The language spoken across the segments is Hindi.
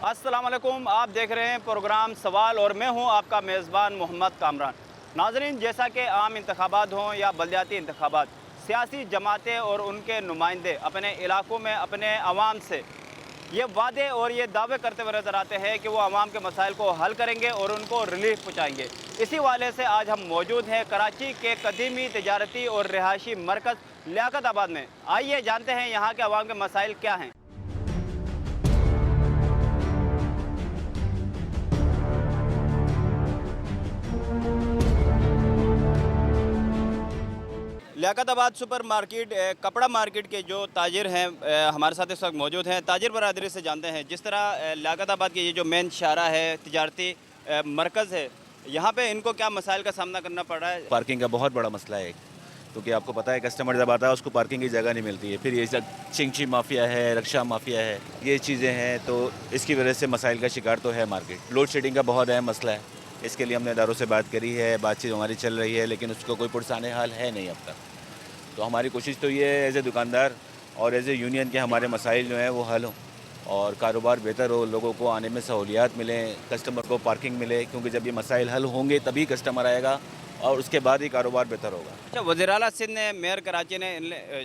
अस्सलाम वालेकुम, आप देख रहे हैं प्रोग्राम सवाल और मैं हूं आपका मेज़बान मोहम्मद कामरान। नाज़रीन, जैसा कि आम इंतखाबात हों या बलदियाती इंतखाबात, सियासी जमातें और उनके नुमाइंदे अपने इलाकों में अपने अवाम से ये वादे और ये दावे करते हुए नज़र आते हैं कि वो अवाम के मसाइल को हल करेंगे और उनको रिलीफ पहुँचाएँगे। इसी वाले से आज हम मौजूद हैं कराची के कदीमी तजारती और रिहायशी मरकज़ लियाकताबाद में। आइए जानते हैं यहाँ के अवाम के मसाइल क्या हैं। लियाकताबाद सुपर मार्केट कपड़ा मार्केट के जो ताजिर हैं हमारे साथ इस वक्त मौजूद हैं। ताजिर बरादरी से जानते हैं, जिस तरह लियाकताबाद की ये जो मेन शाहरा है, तिजारती मरकज़ है, यहाँ पे इनको क्या मसाइल का सामना करना पड़ रहा है? पार्किंग का बहुत बड़ा मसला है, क्योंकि आपको पता है कस्टमर जब आता है उसको पार्किंग की जगह नहीं मिलती है। फिर ये सब चिंची माफिया है, रक्षा माफिया है, ये चीज़ें हैं, तो इसकी वजह से मसाइल का शिकार तो है मार्केट। लोड शेडिंग का बहुत अहम मसला है, इसके लिए हमने इदारों से बात करी है, बातचीत हमारी चल रही है, लेकिन उसको कोई पुरसाने हाल है नहीं अब तक। तो हमारी कोशिश तो ये है एज ए दुकानदार और एज ए यूनियन के हमारे मसाइल जो हैं वो हल हों और कारोबार बेहतर हो, लोगों को आने में सहूलियात मिलें, कस्टमर को पार्किंग मिले, क्योंकि जब ये मसाइल हल होंगे तभी कस्टमर आएगा और उसके बाद ही कारोबार बेहतर होगा। अच्छा, वज़ीर आला सिंध ने, मेयर कराची ने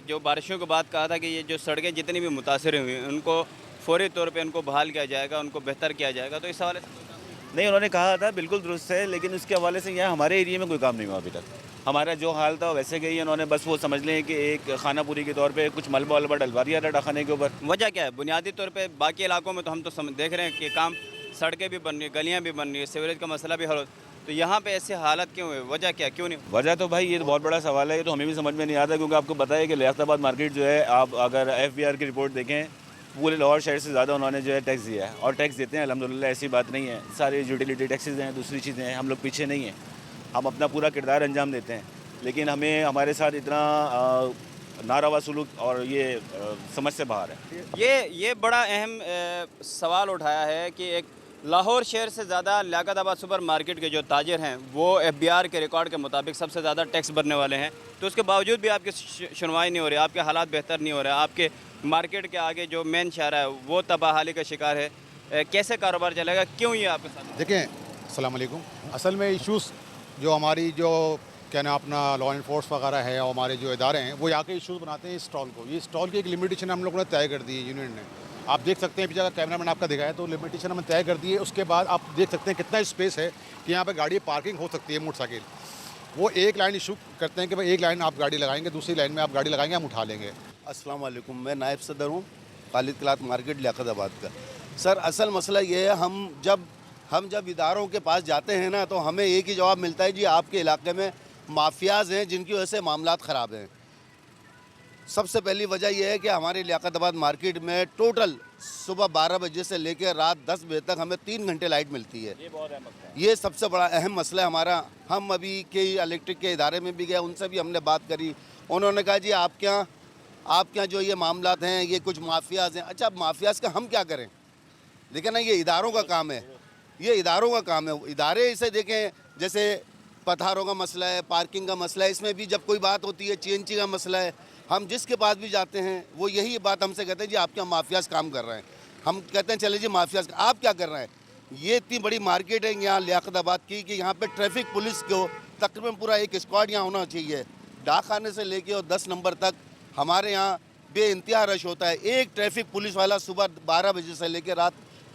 जो बारिशों के बाद कहा था कि ये जो सड़कें जितनी भी मुतासर हुई उनको फौरी तौर पे उनको बहाल किया जाएगा, उनको बेहतर किया जाएगा, तो इस हवाले से नहीं, उन्होंने कहा था, बिल्कुल दुरुस्त है, लेकिन उसके हवाले से यहाँ हमारे एरिया में कोई काम नहीं हुआ अभी तक। हमारा जो हाल था वैसे गई, उन्होंने बस वो समझ लें कि एक खानापुरी के तौर पे कुछ मलबा वलबा डलवा दिया था डाखाने के ऊपर। वजह क्या है? बुनियादी तौर पे बाकी इलाकों में तो हम तो देख रहे हैं कि काम, सड़कें भी बन रही हैं, गलियाँ भी बन रही हैं, सीवरेज का मसला भी हल हो, तो यहाँ पे ऐसे हालत क्यों है? वजह क्या, क्यों नहीं? वजह तो भाई ये तो बहुत बड़ा सवाल है, ये तो हमें भी समझ में नहीं आता, क्योंकि आपको पता है कि लियाकताबाद मार्केट जो है, आप अगर FBR की रिपोर्ट देखें, पूरे लाहौर शहर से ज़्यादा उन्होंने जो है टैक्स दिया है, और टैक्स देते हैं अल्हम्दुलिल्लाह, ऐसी बात नहीं है। सारे यूटिलिटी टैक्सेस हैं, दूसरी चीज़ें हैं, हम लोग पीछे नहीं हैं, हम अपना पूरा किरदार अंजाम देते हैं, लेकिन हमें हमारे साथ इतना नारवा सलूक और ये समझ से बाहर है। ये बड़ा अहम सवाल उठाया है कि एक लाहौर शहर से ज़्यादा लियाकताबाद सुपर मार्केट के जो ताजिर हैं वो FBR के रिकॉर्ड के मुताबिक सबसे ज़्यादा टैक्स भरने वाले हैं, तो उसके बावजूद भी आपकी सुनवाई नहीं हो रही, आपके हालात बेहतर नहीं हो रहे, आपके मार्केट के आगे जो मेन शाहरा है वो तबाहाली का शिकार है। कैसे कारोबार चलेगा, क्यों ये आपके साथ? देखें, अस्सलाम वालेकुम। असल में इश्यूज़ जो हमारी जो क्या ना अपना लॉ इन्फोर्स वगैरह है और हमारे जो इदारे हैं वो यहाँ के इश्यूज़ बनाते हैं स्टॉल को। ये स्टॉल की एक लिमिटेशन हम लोगों ने तय कर दी है यूनियन ने। आप देख सकते हैं, पीछे का कैमरामैन आपका दिखाया, तो लिमिटेशन हमने तय कर दी है। उसके बाद आप देख सकते हैं कितना स्पेस है कि यहाँ पर गाड़ी पार्किंग हो सकती है, मोटरसाइकिल। वो एक लाइन इशू करते हैं कि भाई एक लाइन आप गाड़ी लगाएंगे, दूसरी लाइन में आप गाड़ी लगाएंगे, हम उठा लेंगे। अस्सलाम वालेकुम, मैं नायब सदर हूँ खालिद क्लॉथ मार्केट लियाकताबाद का। सर, असल मसला ये है, हम जब इदारों के पास जाते हैं ना, तो हमें एक ही जवाब मिलता है, जी आपके इलाके में माफियाज हैं जिनकी वजह से मामलात ख़राब हैं। सबसे पहली वजह यह है कि हमारे लियाकताबाद मार्केट में टोटल सुबह 12 बजे से लेकर रात 10 बजे तक हमें 3 घंटे लाइट मिलती है। ये बहुत अहम मसला है। ये सबसे बड़ा अहम मसला है हमारा। हम अभी के इलेक्ट्रिक के इदारे में भी गए, उनसे भी हमने बात करी, उन्होंने कहा जी आपके यहाँ जो ये मामलात हैं ये कुछ माफियाज हैं। अच्छा, माफियाज का हम क्या करें? लेकिन ना, ये इदारों का काम है, ये इदारों का काम है। इदारे इसे देखें, जैसे पथारों का मसला है, पार्किंग का मसला है, इसमें भी जब कोई बात होती है, CNG का मसला है, हम जिसके पास भी जाते हैं वो यही बात हमसे कहते हैं, जी आपके यहाँ माफियाज काम कर रहे हैं। हम कहते हैं चले जी माफियाज, आप क्या कर रहे हैं? ये इतनी बड़ी मार्केट है यहाँ लियाकताबाद की कि यहाँ पे ट्रैफिक पुलिस को तकरीबन पूरा एक स्क्वाड यहाँ होना चाहिए। डाकखाने से लेके और 10 नंबर तक हमारे यहाँ बेइंतहा रश होता है। एक ट्रैफिक पुलिस वाला सुबह 12 बजे से लेकर रात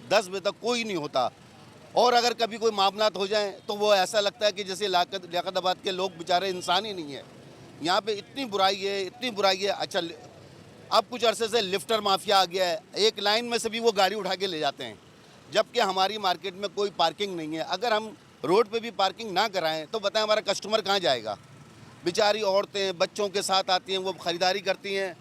10 बजे तक कोई नहीं होता। और अगर कभी कोई मामलात हो जाए तो वो ऐसा लगता है कि जैसे लियाकताबाद के लोग बेचारे इंसान ही नहीं है। यहाँ पे इतनी बुराई है, इतनी बुराई है। अच्छा, अब कुछ अरसे से लिफ्टर माफिया आ गया है, एक लाइन में से भी वो गाड़ी उठा के ले जाते हैं, जबकि हमारी मार्केट में कोई पार्किंग नहीं है। अगर हम रोड पे भी पार्किंग ना कराएं तो बताएं हमारा कस्टमर कहाँ जाएगा? बेचारी औरतें बच्चों के साथ आती हैं, वो ख़रीदारी करती हैं,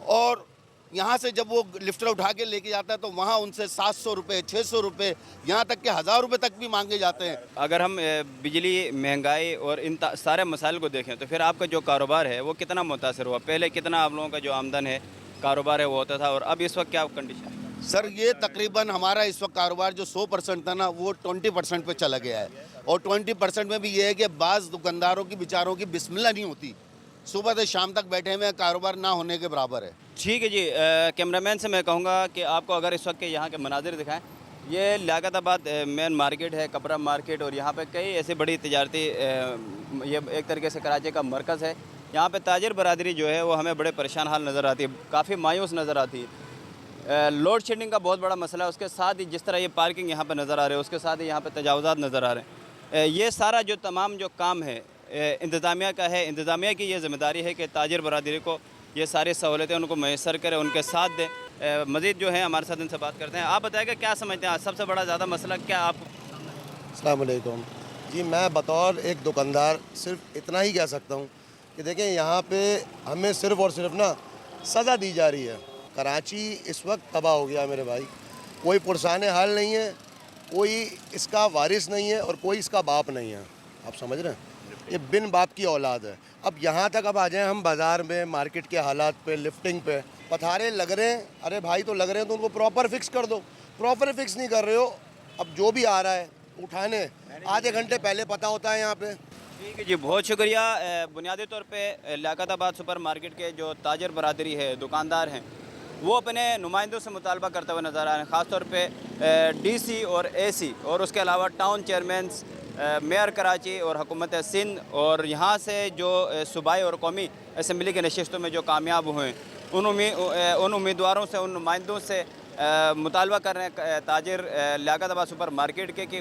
और यहाँ से जब वो लिफ्टर उठा के लेके जाता है तो वहाँ उनसे 700 रुपये, 600 रुपये, यहाँ तक कि 1000 रुपये तक भी मांगे जाते हैं। अगर हम बिजली, महंगाई और इन सारे मसाइल को देखें तो फिर आपका जो कारोबार है वो कितना मुतासर हुआ? पहले कितना आप लोगों का जो आमदन है, कारोबार है, वो होता था, और अब इस वक्त क्या कंडीशन है? सर, ये तकरीबन हमारा इस वक्त कारोबार जो 100% था ना, वो 20% पे चला गया है। और 20% में भी ये है कि बाज़ दुकानदारों की बेचारों की बिस्मिल्लाह नहीं होती, सुबह से शाम तक बैठे हुए हैं, कारोबार ना होने के बराबर है। ठीक है जी, कैमरामैन से मैं कहूँगा कि आपको अगर इस वक्त के यहाँ के मनाजिर दिखाएं। ये लियाकताबाद मेन मार्केट है, कपड़ा मार्केट, और यहाँ पे कई ऐसी बड़ी तिजारती ये एक तरीके से कराची का मरकज़ है। यहाँ पे ताजिर बरादरी जो है वो हमें बड़े परेशान हाल नज़र आती है, काफ़ी मायूस नज़र आती है। लोड शेडिंग का बहुत बड़ा मसला है, उसके साथ ही जिस तरह ये पार्किंग यहाँ पर नज़र आ रहे हैं, उसके साथ ही यहाँ पर तजावुज़ात नज़र आ रहे हैं। ये सारा जो तमाम जो काम है इंतज़ामिया का है। इंतज़ामिया की ये ज़िम्मेदारी है कि ताजिर बरादरी को ये सारी सहूलतें उनको मैसर करें, उनके साथ दें। मज़ीद जो है हमारे साथ इनसे बात करते हैं। आप बताइएगा क्या समझते हैं सबसे बड़ा ज़्यादा मसला क्या आप? अस्सलाम वालेकुम जी, मैं बतौर एक दुकानदार सिर्फ इतना ही कह सकता हूँ कि देखें यहाँ पे हमें सिर्फ और सिर्फ ना सज़ा दी जा रही है। कराची इस वक्त तबाह हो गया मेरे भाई, कोई पुरसान हाल नहीं है, कोई इसका वारिस नहीं है और कोई इसका बाप नहीं है। आप समझ रहे हैं, ये बिन बाप की औलाद है। अब यहाँ तक अब आ जाएं हम बाज़ार में, मार्केट के हालात पे, लिफ्टिंग पे पथारे लग रहे हैं। अरे भाई तो लग रहे हैं तो उनको प्रॉपर फिक्स कर दो, प्रॉपर फिक्स नहीं कर रहे हो। अब जो भी आ रहा है उठाने आधे घंटे पहले पता होता है यहाँ पे। ठीक है जी, बहुत शुक्रिया। बुनियादी तौर पे लियाकताबाद सुपर मार्केट के जो ताजर बरादरी है, दुकानदार हैं, वो अपने नुमाइंदों से मुतालबा करते हुए नज़र आ रहे हैं, ख़ास तौर पे डीसी और एसी और उसके अलावा टाउन चेयरमैन्स, मेयर कराची और हुकूमत सिंध, और यहाँ से जो सूबाई और कौमी असम्बली की नशिस्तों में जो कामयाब हुए उन उम्मीदवारों से, उन नुमाइंदों से मुतालबा कर रहे हैं ताजिर लियाकताबाद सुपर मार्केट के कि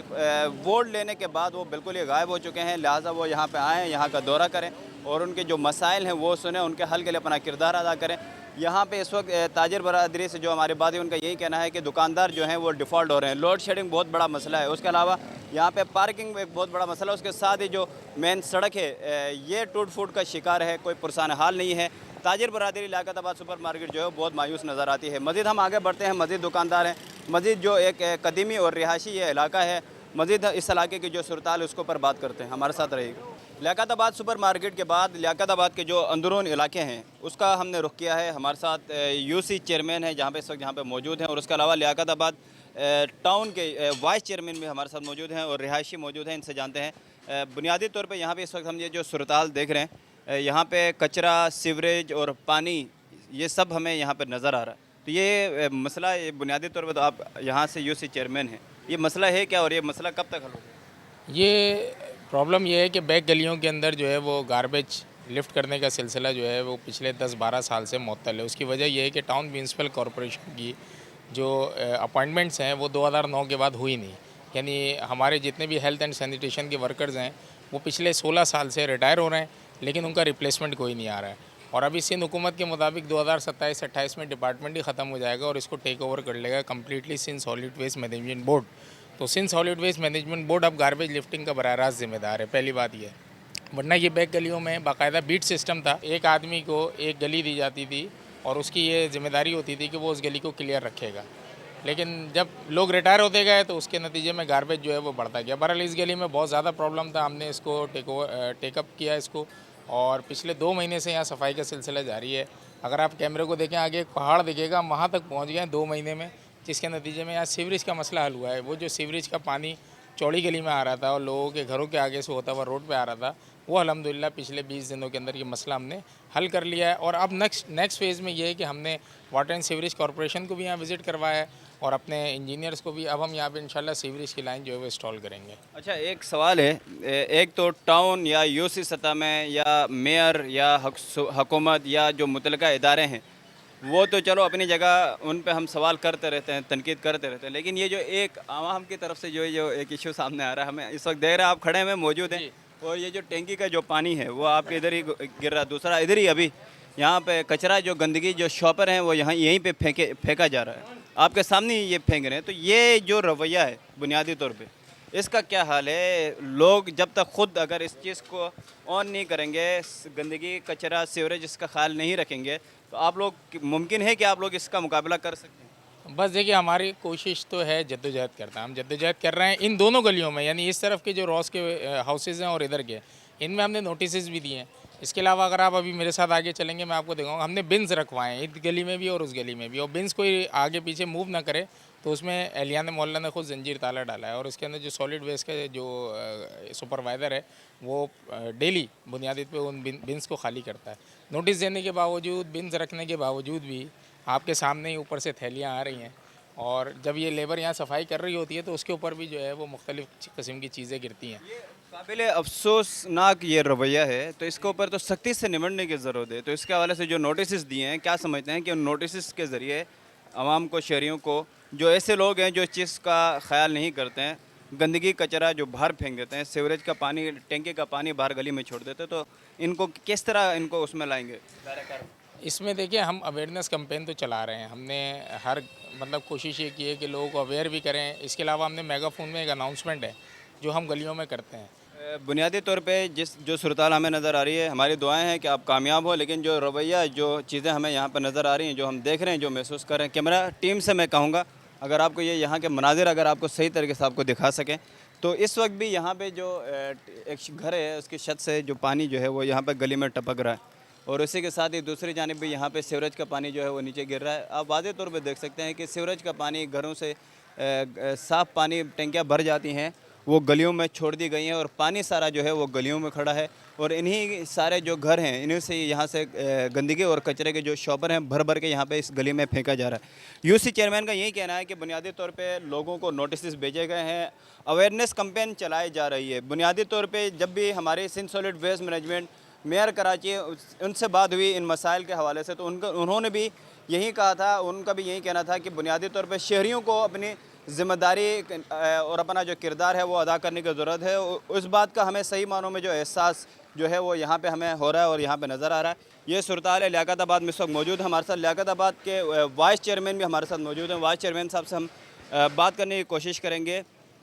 वोट लेने के बाद वो बिल्कुल ही गायब हो चुके हैं। लिहाजा वो यहाँ पे आएँ, यहाँ का दौरा करें और उनके जो मसाइल हैं वो सुने, उनके हल के लिए अपना किरदार अदा करें। यहाँ पे इस वक्त ताजिर बरादरी से जो हमारे बात है उनका यही कहना है कि दुकानदार जो हैं वो डिफ़ॉल्ट हो रहे हैं। लोड शेडिंग बहुत बड़ा मसला है, उसके अलावा यहाँ पे पार्किंग एक बहुत बड़ा मसला है, उसके साथ ही जो मेन सड़क है ये टूट फूट का शिकार है, कोई पुरसान हाल नहीं है। ताजिर बरादरी लियाकताबाद सुपर मार्केट जो है बहुत मायूस नज़र आती है। मज़ीद हम आगे बढ़ते हैं, मज़ीद दुकानदार हैं, मज़ीद जो एक कदीमी और रिहायशी ये इलाका है, मज़ीद इस इलाके की जो सूरताल उसके ऊपर बात करते हैं। हमारे साथ रहेगा। लियाकताबाद सुपर मार्केट के बाद लियाकताबाद के जो अंदरून इलाके हैं उसका हमने रुख किया है। हमारे साथ यूसी चेयरमैन है जहाँ पे इस वक्त यहाँ पे मौजूद हैं, और उसके अलावा लियाकताबाद टाउन के वाइस चेयरमैन भी हमारे साथ मौजूद हैं और रिहायशी मौजूद हैं, इनसे जानते हैं। बुनियादी तौर पे यहाँ पे इस वक्त हम ये जो सूरताल देख रहे हैं, यहाँ पे कचरा, सीवरेज और पानी ये सब हमें यहाँ पर नज़र आ रहा है। तो ये मसला, ये बुनियादी तौर पर तो आप यहाँ से यूसी चेयरमैन हैं, ये मसला है क्या और ये मसला कब तक हल होगा? ये प्रॉब्लम ये है कि बैक गलियों के अंदर जो है वो गार्बेज लिफ्ट करने का सिलसिला जो है वो पिछले 10-12 साल से मुअत्तल है। उसकी वजह ये है कि टाउन म्यूनसिपल कॉरपोरेशन की जो अपॉइंटमेंट्स हैं वो 2009 के बाद हुई नहीं। यानी हमारे जितने भी हेल्थ एंड सैनिटेशन के वर्कर्स हैं वो पिछले 16 साल से रिटायर हो रहे हैं, लेकिन उनका रिप्लेसमेंट कोई नहीं आ रहा है। और अभी सिंध हुकूमत के मुताबिक 2027-28 में डिपार्टमेंट ही ख़त्म हो जाएगा और इसको टेक ओवर कर लेगा completely Sindh solid waste management board. तो Sindh solid waste management board अब गार्बेज लिफ्टिंग का बराह रास्त जिम्मेदार है। पहली बात ये, वरना ये बैक गलियों में बाकायदा बीट सिस्टम था, एक आदमी को एक गली दी जाती थी और उसकी ये जिम्मेदारी होती थी कि वो उस गली को क्लियर रखेगा। लेकिन जब लोग रिटायर होते गए तो उसके नतीजे में गार्बेज जो है वो बढ़ता गया। बहरहाल इस गली में बहुत ज़्यादा प्रॉब्लम था, हमने इसको टेकअप किया इसको, और पिछले 2 महीने से यहाँ सफाई का सिलसिला जारी है। अगर आप कैमरे को देखें, आगे एक पहाड़ दिखेगा, वहाँ तक पहुँच गए हैं 2 महीने में, जिसके नतीजे में यहाँ सीवरेज का मसला हल हुआ है। वो जो सीवरेज का पानी चौड़ी गली में आ रहा था और लोगों के घरों के आगे से होता हुआ रोड पे आ रहा था, वो अल्हम्दुलिल्लाह पिछले 20 दिनों के अंदर ये मसला हमने हल कर लिया है। और अब नेक्स्ट फेज़ में ये है कि हमने वाटर एंड सीवरेज कॉरपोरेशन को भी यहाँ विज़िट करवाया है और अपने इंजीनियर्स को भी। अब हम यहाँ पे इंशाल्लाह सीवरेज की लाइन जो है वो इंस्टॉल करेंगे। अच्छा, एक सवाल है, एक तो टाउन या यूसी सतह में या मेयर या हुकूमत या जो मुतलका इदारे हैं वो तो चलो अपनी जगह, उन पे हम सवाल करते रहते हैं, तनकीद करते रहते हैं, लेकिन ये जो एक आवाम की तरफ से जो एक इशू सामने आ रहा है, हमें इस वक्त देख रहे हैं, आप खड़े में मौजूद हैं, और ये जो टैंकी का जो पानी है वो आपके इधर ही गिर रहा है, दूसरा इधर ही अभी यहाँ पे कचरा, जो गंदगी, जो शॉपर हैं वो यहीं पे फेंका जा रहा है, आपके सामने ही ये फेंक रहे हैं। तो ये जो रवैया है बुनियादी तौर पे, इसका क्या हाल है? लोग जब तक खुद अगर इस चीज़ को ऑन नहीं करेंगे, गंदगी, कचरा, सीवरेज इसका ख्याल नहीं रखेंगे, तो आप लोग, मुमकिन है कि आप लोग इसका मुकाबला कर सकते हैं? बस देखिए, हमारी कोशिश तो है, जद्दोजहद करता है, हम जद्दोजहद कर रहे हैं इन दोनों गलियों में, यानी इस तरफ के जो रॉस के हाउसेज़ हैं और इधर के, इनमें हमने नोटिस भी दिए हैं। इसके अलावा अगर आप अभी मेरे साथ आगे चलेंगे, मैं आपको दिखाऊंगा, हमने बिन्स रखवाए हैं इस गली में भी और उस गली में भी, और बिन्स कोई आगे पीछे मूव ना करे तो उसमें एहलियान मोहल्ला ने खुद जंजीर ताला डाला है और उसके अंदर जो सॉलिड वेस्ट का जो सुपरवाइज़र है वो डेली बुनियादी पे उन बिन्स को खाली करता है। नोटिस देने के बावजूद, बिन्स रखने के बावजूद भी आपके सामने ही ऊपर से थैलियाँ आ रही हैं और जब ये लेबर यहाँ सफाई कर रही होती है तो उसके ऊपर भी जो है वो मुख्तलिफ़ किस्म की चीज़ें गिरती हैं। काबिल अफसोसनाक ये रवैया है, तो इसके ऊपर तो सख्ती से निपटने की ज़रूरत है। तो इसके हवाले से जो नोटिस दिए हैं, क्या समझते हैं कि उन नोटिस के ज़रिए आवाम को, शहरियों को, जो ऐसे लोग हैं जो इस चीज़ का ख्याल नहीं करते हैं, गंदगी कचरा जो बाहर फेंक देते हैं, सीवरेज का पानी, टैंकी का पानी बाहर गली में छोड़ देते हैं, तो इनको किस तरह इनको उसमें लाएंगे? इसमें देखिए हम अवेयरनेस कैंपेन तो चला रहे हैं। हमने हर मतलब कोशिश ये की है कि लोगों को अवेयर भी करें। इसके अलावा हमने मेगाफोन में एक अनाउंसमेंट है जो हम गलियों में करते हैं। बुनियादी तौर पे जो सूरत-हाल हमें नज़र आ रही है, हमारी दुआएं हैं कि आप कामयाब हो, लेकिन जो रवैया, जो चीज़ें हमें यहाँ पर नज़र आ रही हैं, जो हम देख रहे हैं, जो महसूस कर रहे हैं, कैमरा टीम से मैं कहूँगा अगर आपको ये यहाँ के मनाज़िर अगर आपको सही तरीके से आपको दिखा सकें, तो इस वक्त भी यहाँ पे जो एक घर है उसकी छत से जो पानी जो है वो यहाँ पर गली में टपक रहा है और उसी के साथ ही दूसरी जानिब भी यहाँ पे सीवरेज का पानी जो है वो नीचे गिर रहा है। आप वाज़ेह तौर पे देख सकते हैं कि सीवरेज का पानी घरों से साफ़ पानी टंकियाँ भर जाती हैं, वो गलियों में छोड़ दी गई हैं और पानी सारा जो है वो गलियों में खड़ा है और इन्हीं सारे जो घर हैं इन्हीं से यहाँ से गंदगी और कचरे के जो शॉपर हैं भर भर के यहाँ पे इस गली में फेंका जा रहा है। यूसी चेयरमैन का यही कहना है कि बुनियादी तौर पे लोगों को नोटिस भेजे गए हैं, अवेयरनेस कैंपेन चलाई जा रही है। बुनियादी तौर पे जब भी हमारे Sindh solid waste management mayor Karachi उनसे बात हुई इन मसाइल के हवाले से, तो उन्होंने भी यही कहा था, उनका भी यही कहना था कि बुनियादी तौर पर शहरियों को अपनी ज़िम्मेदारी और अपना जो किरदार है वो अदा करने की ज़रूरत है। उस बात का हमें सही मानों में जो एहसास जो है वो यहाँ पे हमें हो रहा है और यहाँ पे नज़र आ रहा है। ये सूरत-हाल है लियाकताबाद में इस वक्त मौजूद है। हमारे साथ लियाकताबाद के वाइस चेयरमैन भी हमारे साथ मौजूद हैं। वाइस चेयरमैन साहब से हम बात करने की कोशिश करेंगे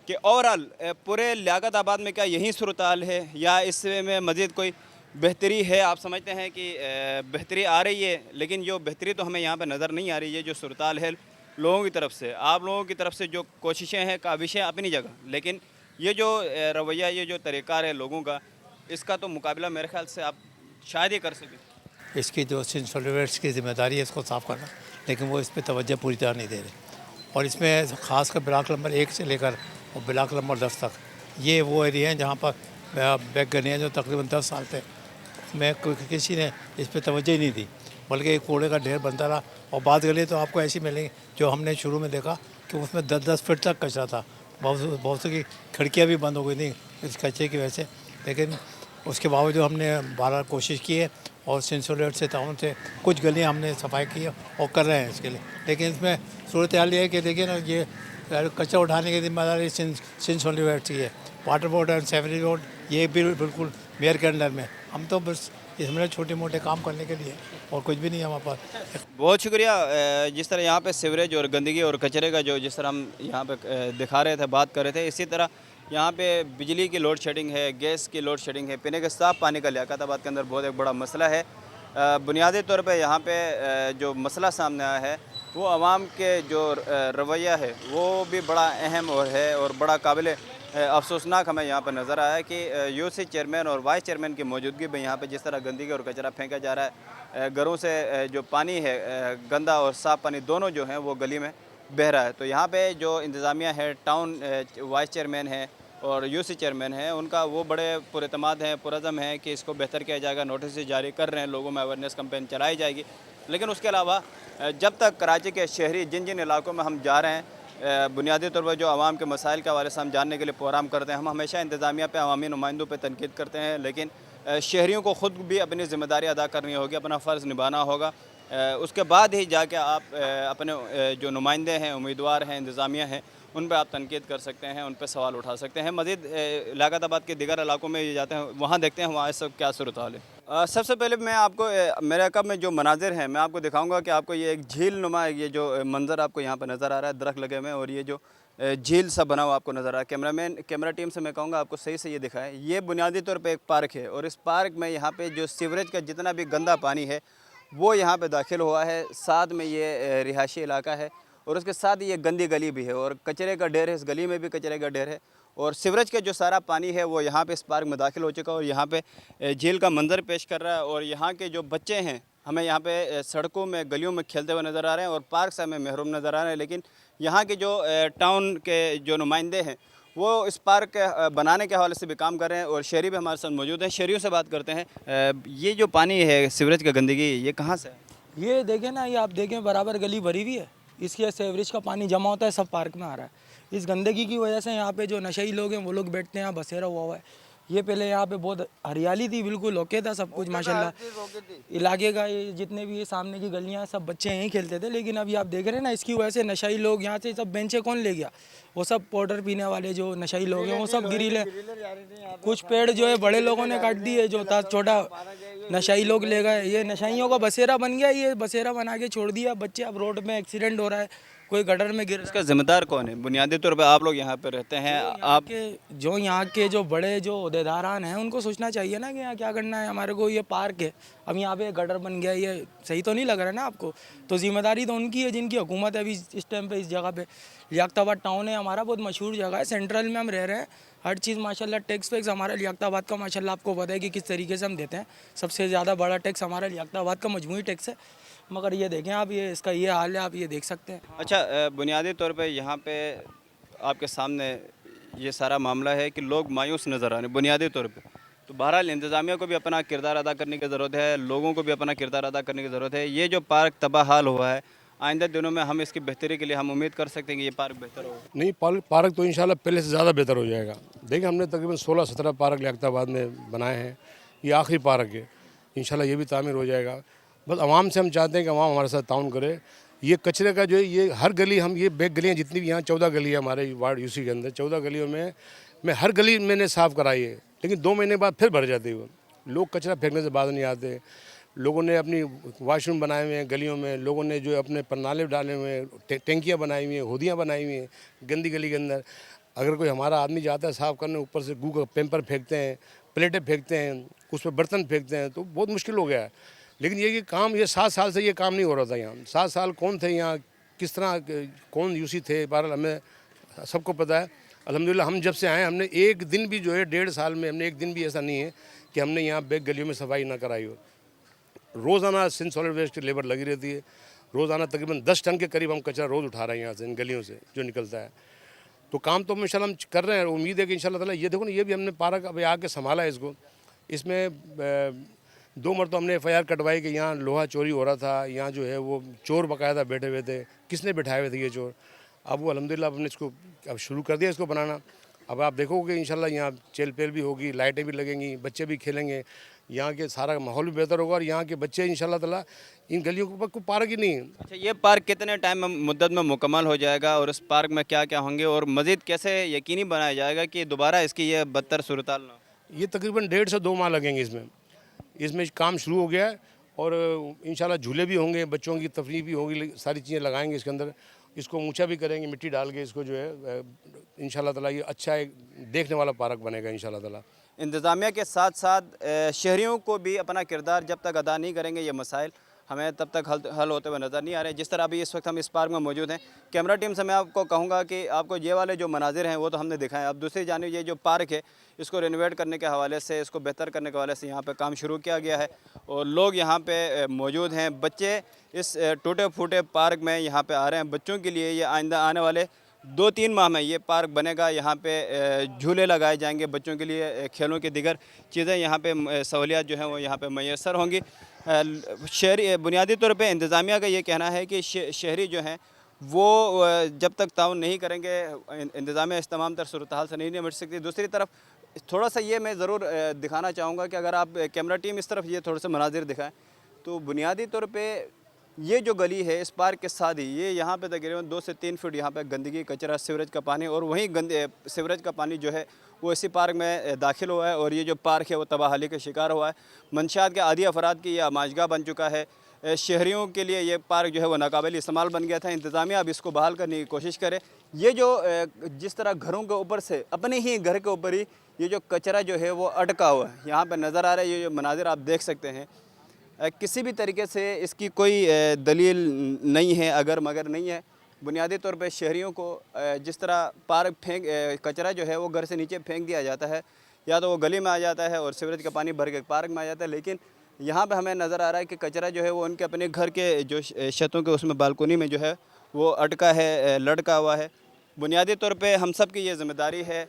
कि ओवरऑल पूरे लियाकताबाद में क्या यही सूरत-हाल है या इसमें मज़ीद कोई बेहतरी है? आप समझते हैं कि बेहतरी आ रही है, लेकिन जो बेहतरी तो हमें यहाँ पर नज़र नहीं आ रही है। जो सूरत-हाल है लोगों की तरफ से, आप लोगों की तरफ से जो कोशिशें हैं, काविशें अपनी जगह, लेकिन ये जो रवैया, ये जो तरीक़ा है लोगों का, इसका तो मुकाबला मेरे ख्याल से आप शायद ही कर सकें। इसकी जो सिंध सॉलिड वेस्ट की जिम्मेदारी है इसको साफ़ करना, लेकिन वो इस पर तवज्जो पूरी तरह नहीं दे रहे और इसमें ख़ासकर ब्लॉक नंबर 1 से लेकर और ब्लॉक नंबर 10 तक ये वो एरिया हैं जहाँ पर बैग गने हैं जो तकरीबन 10 साल से मैं किसी ने इस पर तवज्जो ही नहीं दी, बल्कि एक कूड़े का ढेर बनता रहा। और बात गली तो आपको ऐसी मिलेंगी जो हमने शुरू में देखा कि उसमें 10-10 फीट तक कचरा था। बहुत सी खिड़कियाँ भी बंद हो गई थी इस कचरे की वजह से, लेकिन उसके बावजूद हमने बार कोशिश की है और सिंध सॉलिड वेस्ट से ताउन से कुछ गलियाँ हमने सफाई की है और कर रहे हैं इसके लिए। लेकिन इसमें सूरत हाल ये है कि देखिए ना, ये कचरा उठाने की जिम्मेदारी सिंध सॉलिड वेस्ट की है। वाटर बोर्ड और सेवरेज बोर्ड ये भी बिल्कुल मेयर के अंडर में। हम तो बस इसमें छोटे मोटे काम करने के लिए और कुछ भी नहीं है हमारे पास। बहुत शुक्रिया। जिस तरह यहाँ पे सीवरेज और गंदगी और कचरे का जो जिस तरह हम यहाँ पे दिखा रहे थे, बात कर रहे थे, इसी तरह यहाँ पे बिजली की लोड शेडिंग है, गैस की लोड शेडिंग है, पीने के साफ़ पानी का लियाकताबाद के अंदर बहुत एक बड़ा मसला है। बुनियादी तौर पे यहाँ पे जो मसला सामने आया है वो आवाम के जो रवैया है वो भी बड़ा अहम और बड़ा काबिल अफसोसनाक हमें यहाँ पर नज़र आया कि यूसी चेयरमैन और वाइस चेयरमैन की मौजूदगी में यहाँ पे जिस तरह गंदगी और कचरा फेंका जा रहा है, घरों से जो पानी है गंदा और साफ़ पानी दोनों जो हैं वो गली में बह रहा है। तो यहाँ पे जो इंतज़ामिया है, टाउन वाइस चेयरमैन है और यूसी चेयरमैन है, उनका वो बड़े पुरअतमाद हैं, पुरज़म हैं कि इसको बेहतर किया जाएगा। नोटिस जारी कर रहे हैं, लोगों में अवेयरनेस कैंपेन चलाई जाएगी। लेकिन उसके अलावा जब तक कराची के शहरी जिन जिन इलाकों में हम जा रहे हैं, बुनियादी तौर पर जो आवाम के मसाइल के हवाले से हम जानने के लिए प्रोग्राम करते हैं, हम हमेशा इंतज़ामिया पे, अवामी नुमाइंदों पे तनकीद करते हैं, लेकिन शहरियों को ख़ुद भी अपनी ज़िम्मेदारी अदा करनी होगी, अपना फ़र्ज़ निभाना होगा। उसके बाद ही जाके आप अपने जो नुमाइंदे हैं, उम्मीदवार हैं, इंतज़ामिया हैं, उन पर आप तनकीद कर सकते हैं, उन पर सवाल उठा सकते हैं। मज़ीद लियाकताबाद के दीगर इलाकों में जाते हैं, वहाँ देखते हैं वहाँ सब क्या सूरत हाल है। सबसे पहले मैं आपको मेरे कब में जो मनाजिर हैं मैं आपको दिखाऊंगा कि आपको ये एक झील नुमा ये जो मंज़र आपको यहाँ पर नज़र आ रहा है, दरख्त लगे हुए हैं और ये जो झील सा बना हुआ आपको नज़र आ रहा है। कैमरा टीम से मैं कहूँगा आपको सही से ये दिखाएं। ये बुनियादी तौर पर एक पार्क है और इस पार्क में यहाँ पर जो सीवरेज का जितना भी गंदा पानी है वो यहाँ पर दाखिल हुआ है। साथ में ये रिहायशी इलाका है और उसके साथ ये गंदी गली भी है और कचरे का ढेर है, इस गली में भी कचरे का ढेर है और सीवरेज का जो सारा पानी है वो यहाँ पे इस पार्क में दाखिल हो चुका है और यहाँ पे झील का मंजर पेश कर रहा है। और यहाँ के जो बच्चे हैं हमें यहाँ पे सड़कों में, गलियों में खेलते हुए नज़र आ रहे हैं और पार्क से हमें महरूम नज़र आ रहे हैं। लेकिन यहाँ के जो टाउन के जो नुमाइंदे हैं वो इस पार्क के बनाने के हवाले से भी काम कर रहे हैं और शहरी भी हमारे साथ मौजूद हैं। शहरियों से बात करते हैं। ये जो पानी है सीवरेज का गंदगी, ये कहाँ से है? ये देखें ना, ये आप देखें बराबर गली भरी हुई है, इसके सीवरेज का पानी जमा होता है, सब पार्क में आ रहा है। इस गंदगी की वजह से यहाँ पे जो नशेई लोग हैं वो लोग बैठते हैं, यहाँ बसेरा हुआ है। ये पहले यहाँ पे बहुत हरियाली थी, बिल्कुल ओके था सब कुछ माशाल्लाह। इलाके का ये जितने भी ये सामने की गलियाँ हैं सब बच्चे यहीं खेलते थे, लेकिन अभी आप देख रहे हैं ना इसकी वजह से नशाई लोग यहाँ से सब बेंचें कौन ले गया, वो सब पाउडर पीने वाले जो नशाई लोग हैं वो सब गिरीले। कुछ पेड़ जो है बड़े लोगों ने काट दिए, जो था छोटा नशाई लोग ले गए। ये नशाइयों का बसेरा बन गया, ये बसेरा बना के छोड़ दिया। बच्चे अब रोड में एक्सीडेंट हो रहा है, कोई गटर में गिर। इसका जिम्मेदार कौन है? बुनियादी तौर पे आप लोग यहाँ पे रहते हैं, आप यहाँ के जो बड़े जो ओहदेदारान हैं उनको सोचना चाहिए ना कि यहाँ क्या करना है। हमारे को ये पार्क है, अब यहाँ पे गटर बन गया, ये सही तो नहीं लग रहा है ना आपको? तो जिम्मेदारी तो उनकी है जिनकी हुकूमत है अभी इस टाइम पे इस जगह पे। लियाकताबाद टाउन है हमारा, बहुत मशहूर जगह है, सेंट्रल में हम रह रहे हैं। हर चीज़ माशाल्लाह, टैक्स वैक्स हमारा लियाकताबाद का माशाल्लाह आपको पता है कि किस तरीके से हम देते हैं। सबसे ज़्यादा बड़ा टैक्स हमारा लियाकताबाद का मजमूई टैक्स है। मगर ये देखें आप, ये इसका ये हाल है, आप ये देख सकते हैं। अच्छा, बुनियादी तौर पे यहाँ पे आपके सामने ये सारा मामला है कि लोग मायूस नज़र आ रहे हैं बुनियादी तौर पे। तो बहरहाल इंतज़ामिया को भी अपना किरदार अदा करने की ज़रूरत है, लोगों को भी अपना किरदार अदा करने की ज़रूरत है। ये जो पार्क तबाहाल हुआ है, आइंदा दिनों में हम इसकी बेहतरी के लिए हम उम्मीद कर सकते हैं कि ये पार्क बेहतर होगा। नहीं, पार्क तो इंशाल्लाह पहले से ज़्यादा बेहतर हो जाएगा। देखिए, हमने तकरीबन 16-17 पार्क लियाकताबाद में बनाए हैं, ये आखिरी पार्क है। इंशाल्लाह ये भी तामीर हो जाएगा। बस आवाम से हम चाहते हैं कि आवाम हमारे साथ ताउन करे। ये कचरे का जो है, ये हर गली, हम ये बैक गलियाँ जितनी भी यहाँ 14 गली है हमारे वार्ड यूसी के अंदर, 14 गलियों में मैं हर गली मैंने साफ़ कराई है, लेकिन 2 महीने बाद फिर भर जाती है वो। लोग कचरा फेंकने से बाहर नहीं आते। लोगों ने अपनी वाशरूम बनाए हुए हैं गलियों में, लोगों ने जो अपने नाले डाले हुए हैं, टैंकियाँ बनाई हुई हैं, होदियाँ बनाई हुई हैं गंदी गली के अंदर। अगर कोई हमारा आदमी जाता है साफ़ करने, ऊपर से गू का पेपर फेंकते हैं, प्लेटें फेंकते हैं, उस पर बर्तन फेंकते हैं, तो बहुत मुश्किल हो गया है। लेकिन ये काम, ये 7 साल से ये काम नहीं हो रहा था यहाँ। 7 साल कौन थे यहाँ, किस तरह कौन यूसी थे, बहरहाल हमें सबको पता है। अल्हम्दुलिल्लाह हम जब से आए हमने एक दिन भी जो है 1.5 साल में हमने एक दिन भी ऐसा नहीं है कि हमने यहाँ बैक गलियों में सफाई ना कराई हो। रोज़ाना सिंध सॉलिड वेस्ट की लेबर लगी रहती है। रोज़ाना तकरीबन 10 टन के करीब हम कचरा रोज़ उठा रहे हैं यहाँ से, इन गलियों से जो निकलता है। तो काम तो इंशाल्लाह हम कर रहे हैं। उम्मीद है कि इंशाल्लाह ताला, ये देखो ना, ये भी हमने पार्क अभी आके संभाला है इसको। इसमें 2 मरतबा हमने FIR कटवाई कि यहाँ लोहा चोरी हो रहा था, यहाँ जो है वो चोर बाकायदा बैठे हुए थे। किसने बैठाए हुए थे ये चोर? अब वो अल्हम्दुलिल्लाह हमने इसको अब शुरू कर दिया इसको बनाना। अब आप देखोगे इंशाल्लाह यहाँ चहल पहल भी होगी, लाइटें भी लगेंगी, बच्चे भी खेलेंगे, यहाँ के सारा माहौल भी बेहतर होगा और यहाँ के बच्चे इंशाल्लाह ताला, इन गलियों के ऊपर कोई पार्क ही नहीं है। अच्छा, ये पार्क कितने टाइम में मुद्दत में मुकम्मल हो जाएगा और इस पार्क में क्या क्या होंगे और मज़ीद कैसे यकीनी बनाया जाएगा कि दोबारा इसकी ये बदतर सूरत हाल ना हो? ये तकरीबन 1.5 से 2 माह लगेंगे इसमें काम शुरू हो गया है और इंशाल्लाह झूले भी होंगे, बच्चों की तफरीह भी होगी, सारी चीज़ें लगाएंगे इसके अंदर। इसको ऊंचा भी करेंगे मिट्टी डाल के, इसको जो है इंशाल्लाह ताला ये अच्छा एक देखने वाला पार्क बनेगा इंशाल्लाह ताला। इंतज़ामिया के साथ साथ शहरियों को भी अपना किरदार जब तक अदा नहीं करेंगे, ये मसाइल हमें तब तक हल होते हुए नज़र नहीं आ रहे। जिस तरह अभी इस वक्त हम इस पार्क में मौजूद हैं, कैमरा टीम से मैं आपको कहूँगा कि आपको ये वाले जो मनाजिर हैं वो तो हमने दिखाए। अब दूसरी जानिब ये जो पार्क है, इसको रेनोवेट करने के हवाले से, इसको बेहतर करने के हवाले से यहाँ पे काम शुरू किया गया है और लोग यहाँ पे मौजूद हैं। बच्चे इस टूटे फूटे पार्क में यहाँ पे आ रहे हैं। बच्चों के लिए ये आइंदा आने वाले 2-3 माह में ये पार्क बनेगा। यहाँ पे झूले लगाए जाएंगे बच्चों के लिए, खेलों की दिगर चीज़ें यहाँ पे सहूलियात जो हैं वो यहाँ पे मैसर होंगी। शहरी बुनियादी तौर पे इंतज़ामिया का ये कहना है कि शहरी जो हैं वो जब तक ताउन नहीं करेंगे, इंतज़ामिया इस तमाम तर सूरत हाल से नहीं निपट सकती। दूसरी तरफ थोड़ा सा ये मैं ज़रूर दिखाना चाहूँगा कि अगर आप कैमरा टीम इस तरफ ये थोड़े से मनाजिर दिखाएँ, तो बुनियादी तौर पे ये जो गली है इस पार्क के साथ ही ये यहाँ पे तकरीबन 2 से 3 फीट यहाँ पे गंदगी, कचरा, सीवरेज का पानी और वहीं गंदे सीवरेज का पानी जो है वो इसी पार्क में दाखिल हुआ है और ये जो पार्क है वो तबाहाली का शिकार हुआ है। मंशियात के आदी अफराद की ये आमाजगाह बन चुका है। शहरियों के लिए ये पार्क जो है वो नाकाबिल इस्तेमाल बन गया था। इंतज़ामिया अब इसको बहाल करने की कोशिश करे। ये जो जिस तरह घरों के ऊपर से, अपने ही घर के ऊपर ही ये जो कचरा जो है वो अटका हुआ है, यहाँ पर नज़र आ रहा है। ये जो मनाजिर आप देख सकते हैं, किसी भी तरीके से इसकी कोई दलील नहीं है, अगर मगर नहीं है। बुनियादी तौर पे शहरियों को जिस तरह कचरा जो है वो घर से नीचे फेंक दिया जाता है, या तो वो गली में आ जाता है और सीवरेज का पानी भर के पार्क में आ जाता है। लेकिन यहाँ पे हमें नज़र आ रहा है कि कचरा जो है वो उनके अपने घर के जो छतों के उसमें बालकोनी में जो है वो अटका है, लटका हुआ है। बुनियादी तौर पे हम सब की ये ज़िम्मेदारी है।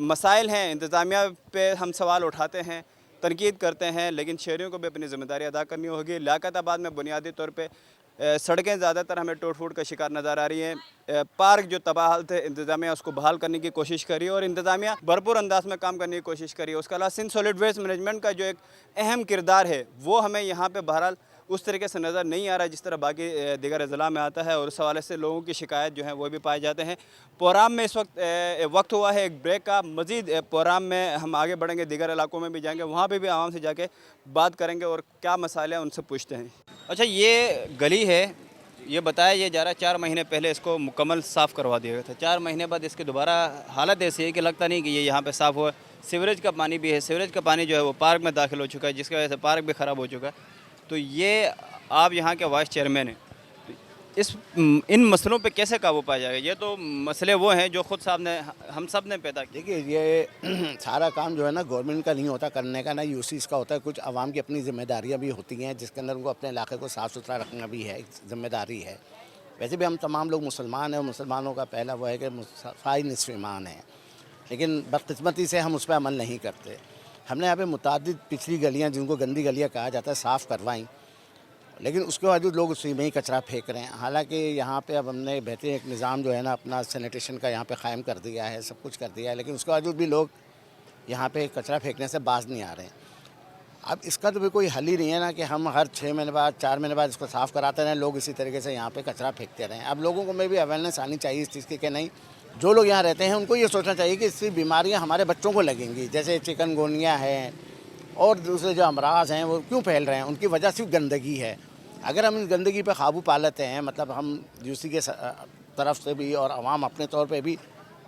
मसाइल हैं, इंतज़ामिया पे हम सवाल उठाते हैं, तनकीद करते हैं, लेकिन शहरियों को भी अपनी ज़िम्मेदारी अदा करनी होगी। लियाकताबाद में बुनियादी तौर पे सड़कें ज़्यादातर हमें टूट फूट का शिकार नज़र आ रही हैं। पार्क जो तबाह हालत है, इंतज़ामिया उसको बहाल करने की कोशिश करी और इंतज़ामिया भरपूर अंदाज में काम करने की कोशिश करी। उसके अलावा सिंध सॉलिड वेस्ट मैनेजमेंट का जो एक अहम किरदार है वो हमें यहाँ पे बहरहाल उस तरीके से नज़र नहीं आ रहा जिस तरह बाकी दीगर अज़ला में आता है, और उस हवाले से लोगों की शिकायत जो है वो भी पाए जाते हैं। प्रोग्राम में इस वक्त हुआ है एक ब्रेक का। मज़ीद प्रोग्राम में हम आगे बढ़ेंगे, दीगर इलाकों में भी जाएंगे, वहाँ पे भी आवाम से जाके बात करेंगे और क्या मसाले हैं उनसे पूछते हैं। अच्छा, ये गली है, ये बताया ये जा रहा है 4 महीने पहले इसको मुकम्मल साफ़ करवा दिया गया था। 4 महीने बाद इसकी दोबारा हालत ऐसी है कि लगता नहीं कि ये यहाँ पे साफ़ हुआ। सीवरेज का पानी भी है, सीवरेज का पानी जो है वो पार्क में दाखिल हो चुका है, जिसकी वजह से पार्क भी ख़राब हो चुका है। तो ये आप यहाँ के वाइस चेयरमैन हैं, तो इन मसलों पे कैसे काबू पाया जाएगा? ये तो मसले वो हैं जो खुद साहब ने हम सब ने पैदा किए। देखिए, ये सारा काम जो है ना गवर्नमेंट का नहीं होता करने का, ना यूसीस का होता है। कुछ आवाम की अपनी जिम्मेदारियां भी होती हैं, जिसके अंदर उनको अपने इलाके को साफ़ सुथरा रखना भी है, एक जिम्मेदारी है। वैसे भी हम तमाम लोग मुसलमान हैं और मुसलमानों का पहला वो है कि सफ़ाई निस्फ़ ईमान है, लेकिन बदकिस्मती से हम उस पर अमल नहीं करते। हमने यहाँ पे मुतादिद पिछली गलियाँ, जिनको गंदी गलियाँ कहा जाता है, साफ़ करवाई, लेकिन उसके बावजूद लोग उसी में ही कचरा फेंक रहे हैं। हालांकि यहाँ पे अब हमने बेहतरीन एक निज़ाम जो है ना अपना सैनिटेशन का यहाँ पे क़ायम कर दिया है, सब कुछ कर दिया है, लेकिन उसके बावजूद भी लोग यहाँ पे कचरा फेंकने से बाज नहीं आ रहे हैं। अब इसका तो भी कोई हल ही नहीं है ना कि हम हर 6 महीने बाद 4 महीने बाद इसको साफ़ कराते रहें, लोग इसी तरीके से यहाँ पे कचरा फेंकते रहें। अब लोगों को में भी अवेयरनेस आनी चाहिए इस चीज़ की कि नहीं, जो लोग यहाँ रहते हैं उनको ये सोचना चाहिए कि इससे बीमारियाँ हमारे बच्चों को लगेंगी, जैसे चिकनगुनिया है और दूसरे जो अमराज हैं वो क्यों फैल रहे हैं, उनकी वजह सिर्फ गंदगी है। अगर हम इस गंदगी पे काबू पा लेते हैं, मतलब हम यूसी के तरफ से भी और आवाम अपने तौर पे भी,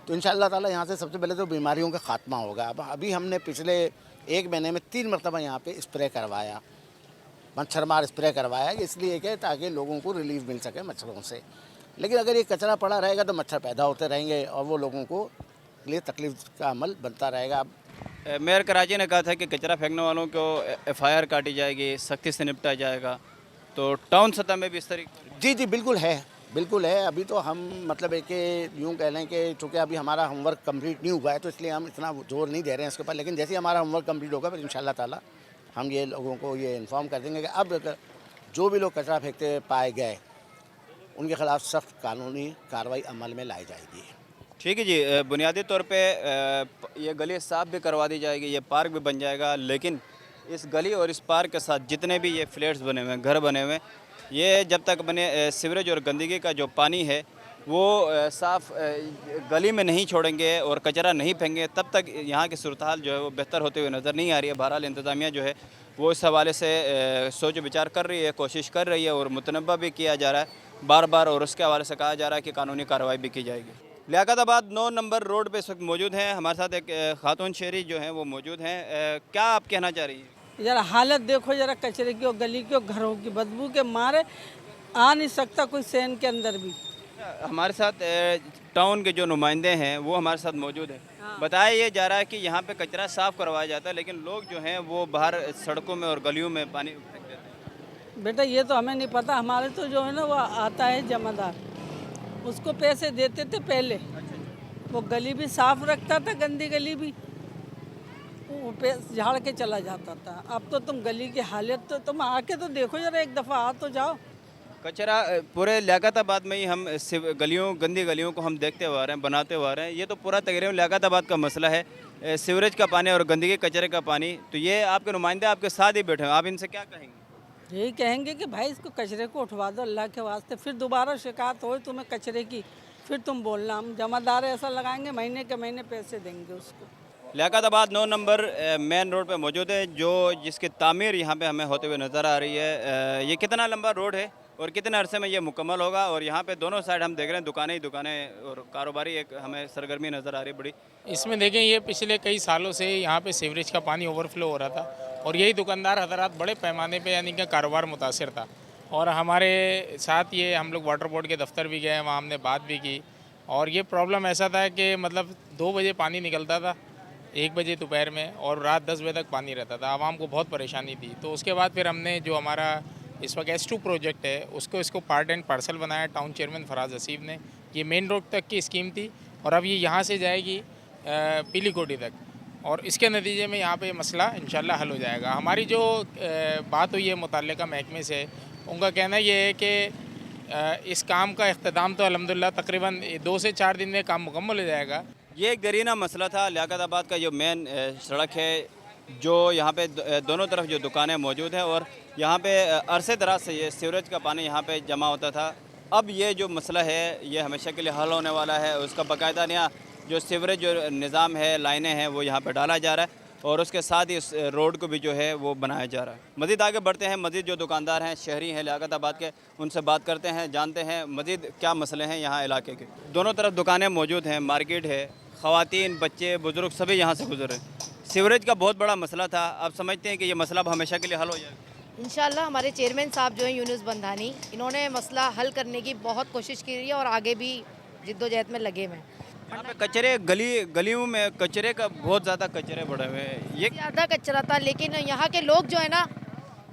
तो इंशाअल्लाह ताला यहाँ से सबसे पहले तो बीमारियों का ख़ात्मा होगा। अब अभी हमने पिछले 1 महीने में 3 मरतबा यहाँ पे स्प्रे करवाया, मच्छर मार स्प्रे करवाया, इसलिए कि ताकि लोगों को रिलीफ मिल सके मच्छरों से। लेकिन अगर ये कचरा पड़ा रहेगा तो मच्छर पैदा होते रहेंगे और वो लोगों को लिए तकलीफ का अमल बनता रहेगा। मेयर कराची ने कहा था कि कचरा फेंकने वालों को FIR काटी जाएगी, सख्ती से निपटा जाएगा, तो टाउन सतह में भी इस तरीके? जी बिल्कुल है, बिल्कुल है। अभी तो हम मतलब है कि यूँ कह लें कि चूँकि अभी हमारा होमवर्क कंप्लीट नहीं हुआ है, तो इसलिए हम इतना जोर नहीं दे रहे हैं इसके ऊपर, लेकिन जैसे ही हमारा होमवर्क कंप्लीट होगा फिर इंशाअल्लाह ताला हम ये लोगों को ये इन्फॉर्म कर देंगे कि अब जो भी लोग कचरा फेंकते पाए गए उनके ख़िलाफ़ सख्त कानूनी कार्रवाई अमल में लाई जाएगी। ठीक है जी, बुनियादी तौर पे ये गली साफ़ भी करवा दी जाएगी, ये पार्क भी बन जाएगा, लेकिन इस गली और इस पार्क के साथ जितने भी ये फ्लैट्स बने हुए हैं, घर बने हुए हैं, ये जब तक बने सीवरेज और गंदगी का जो पानी है वो साफ़ गली में नहीं छोड़ेंगे और कचरा नहीं फेंकेंगे, तब तक यहाँ की सूरत हाल जो है वो बेहतर होते हुए नज़र नहीं आ रही है। बहरहाल इंतज़ामिया जो है वो इस हवाले से सोच विचार कर रही है, कोशिश कर रही है और मुतनब्बा भी किया जा रहा है बार बार, और उसके हवाले से कहा जा रहा है कि कानूनी कार्रवाई भी की जाएगी। लियाकताबाद 9 नंबर रोड पे इस वक्त मौजूद हैं, हमारे साथ एक खातून शहरी जो हैं वो मौजूद हैं। क्या आप कहना चाह रही हैं? ज़रा हालत देखो ज़रा, कचरे की और गली की और घरों की बदबू के मारे आ नहीं सकता कोई शहर के अंदर भी। हमारे साथ टाउन के जो नुमाइंदे हैं वो हमारे साथ मौजूद हैं। बताया ये जा रहा है कि यहाँ पे कचरा साफ़ करवाया जाता है, लेकिन लोग जो हैं वो बाहर सड़कों में और गलियों में पानी फेंक देते हैं। बेटा ये तो हमें नहीं पता, हमारे तो जो है ना वो आता है जमादार, उसको पैसे देते थे पहले, वो गली भी साफ़ रखता था, गंदी गली भी वो झाड़ के चला जाता था। अब तो तुम गली की हालत तो तुम आके तो देखो जरा, एक दफ़ा आ तो जाओ। कचरा पूरे लियाकताबाद में ही हम गलियों, गंदी गलियों को हम देखते हुए आ रहे हैं, बनाते हुए आ रहे हैं। ये तो पूरा तकरीबन लियाकताबाद का मसला है, सीवरेज का पानी और गंदगी कचरे का पानी। तो ये आपके नुमाइंदे आपके साथ ही बैठे हैं, आप इनसे क्या कहेंगे? यही कहेंगे कि भाई इसको कचरे को उठवा दो अल्लाह के वास्ते, फिर दोबारा शिकायत हो तुम्हें कचरे की, फिर तुम बोलना। हम जमादार ऐसा लगाएंगे, महीने के महीने पैसे देंगे उसको। लियाकताबाद 9 नंबर मेन रोड पे मौजूद है, जो जिसकी तामीर यहाँ पे हमें होते हुए नज़र आ रही है। ये कितना लंबा रोड है और कितने अरसे में ये मुकम्मल होगा? और यहाँ पे दोनों साइड हम देख रहे हैं दुकानें ही दुकानें और कारोबारी एक हमें सरगर्मी नज़र आ रही है बड़ी। इसमें देखें, ये पिछले कई सालों से यहाँ पे सीवरेज का पानी ओवरफ्लो हो रहा था और यही दुकानदार हजरात बड़े पैमाने पे यानी कि कारोबार मुतासिर था। और हमारे साथ ये हम लोग वाटर बोर्ड के दफ्तर भी गए, वहाँ हमने बात भी की, और ये प्रॉब्लम ऐसा था कि मतलब 2 बजे पानी निकलता था, 1 बजे दोपहर में, और रात 10 बजे तक पानी रहता था। आवाम को बहुत परेशानी थी। तो उसके बाद फिर हमने जो हमारा इस वक्त S2 प्रोजेक्ट है, उसको इसको पार्ट एंड पार्सल बनाया टाउन चेयरमैन फराज हसीब ने। ये मेन रोड तक की स्कीम थी और अब ये यहाँ से जाएगी पीली कोठी तक, और इसके नतीजे में यहाँ पे मसला इंशाल्लाह हल हो जाएगा। हमारी जो बात हुई है मुतल्लिका महकमे से, उनका कहना ये है कि इस काम का इख्तिताम तो अल्हम्दुलिल्लाह तकरीबन 2 से 4 दिन में काम मुकम्मल हो जाएगा। ये एक दरीना मसला था। लियाकताबाद का जो मेन सड़क है, जो यहाँ पे दोनों तरफ जो दुकानें मौजूद हैं और यहाँ पे अरसे दराज से ये सीवरेज का पानी यहाँ पे जमा होता था। अब ये जो मसला है ये हमेशा के लिए हल होने वाला है। उसका बाकायदा नया जो सीवरेज जो निज़ाम है, लाइनें हैं, वो यहाँ पे डाला जा रहा है और उसके साथ ही इस रोड को भी जो है वो बनाया जा रहा है। मज़ीद आगे बढ़ते हैं, मज़ीद जो दुकानदार हैं, शहरी हैं लियाकताबाद के, उनसे बात करते हैं, जानते हैं मज़ीद क्या मसले हैं यहाँ इलाके के। दोनों तरफ दुकानें मौजूद हैं, मार्केट है, ख़वातीन, बच्चे, बुज़ुर्ग सभी यहाँ से गुजर रहे हैं। सीवरेज का बहुत बड़ा मसला था, आप समझते हैं कि ये मसला अब हमेशा के लिए हल हो जाएगा? इंशाल्लाह हमारे चेयरमैन साहब जो हैं यूनुस बंधानी, इन्होंने मसला हल करने की बहुत कोशिश की है और आगे भी जिद्दोजहद में लगे हुए हैं। यहाँ पे कचरे गलियों में कचरे का बहुत ज़्यादा कचरे बढ़े हुए हैं। ये ज़्यादा कचरा था, लेकिन यहाँ के लोग जो है ना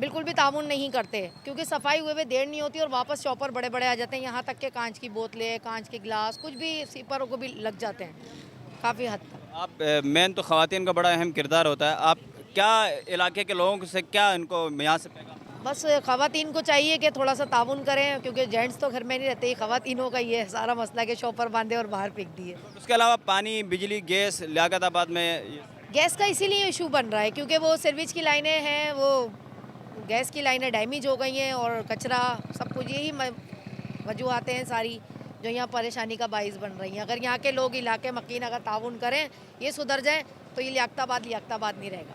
बिल्कुल भी तामुन नहीं करते, क्योंकि सफाई हुए देर नहीं होती और वापस शॉपर बड़े बड़े आ जाते हैं। यहाँ तक के कांच की बोतलें, कांच के गिलास, कुछ भी सीपरों को भी लग जाते हैं काफ़ी हद तक। आप मेन तो ख़वातीन का बड़ा अहम किरदार होता है। आप क्या इलाके के लोगों से क्या इनको यहाँ से पैगाम? बस ख़वातीन को चाहिए कि थोड़ा सा ताउन करें, क्योंकि जेंट्स तो घर में नहीं रहते, ख़वातीनों का ये सारा मसला के शॉपर बांधे और बाहर फेंक दिए। उसके अलावा पानी, बिजली, गैस लियाकताबाद में गैस का इसीलिए इशू बन रहा है क्योंकि वो सर्विस की लाइनें हैं, वो गैस की लाइनें डैमेज हो गई हैं और कचरा सब कुछ, यही वजूहातें हैं सारी जो यहाँ परेशानी का बाइस बन रही हैं। अगर यहाँ के लोग इलाके मकीन अगर ताउन करें, ये सुधर जाए, तो ये लियाकताबाद नहीं रहेगा।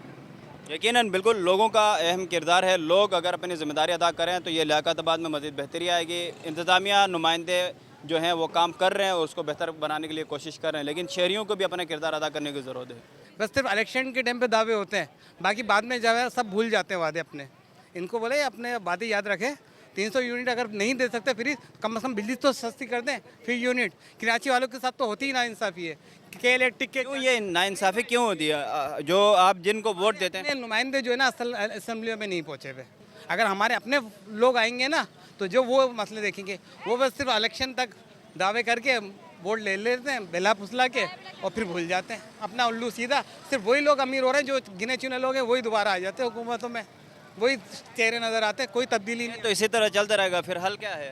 यकीनन बिल्कुल लोगों का अहम किरदार है। लोग अगर अपनी ज़िम्मेदारी अदा करें तो ये लियाकताबाद में मज़ीद बेहतरी आएगी। इंतज़ामिया नुमाइंदे जो हैं वो काम कर रहे हैं और उसको बेहतर बनाने के लिए कोशिश कर रहे हैं, लेकिन शहरियों को भी अपना किरदार अदा करने की ज़रूरत है। बस सिर्फ इलेक्शन के टाइम पे दावे होते हैं, बाकी बाद में जो है सब भूल जाते हैं वादे अपने। इनको बोले अपने वादे याद रखें। 300 यूनिट अगर नहीं दे सकते फिर कम से कम बिजली तो सस्ती कर दें। फिर यूनिट कराची वालों के साथ तो होती ही नाइंसाफ़ी है कि इलेक्ट्रिक के क्यों ये नाइंसाफ़ी क्यों होती है? जो आप जिनको वोट देते हैं नुमाइंदे जो है ना असल असम्बलियों में नहीं पहुँचे हुए। अगर हमारे अपने लोग आएंगे ना तो जो वो मसले देखेंगे, वो बस सिर्फ इलेक्शन तक दावे करके वोट ले लेते हैं बेला फुसला के और फिर भूल जाते हैं अपना उल्लू सीधा। सिर्फ वही लोग अमीर हो रहे हैं जो गिने चुने लोग हैं, वही दोबारा आ जाते हैं हुकूमतों में, वही चेहरे नज़र आते हैं, कोई तब्दीली नहीं। तो इसी तरह चलता रहेगा, फिर हल क्या है?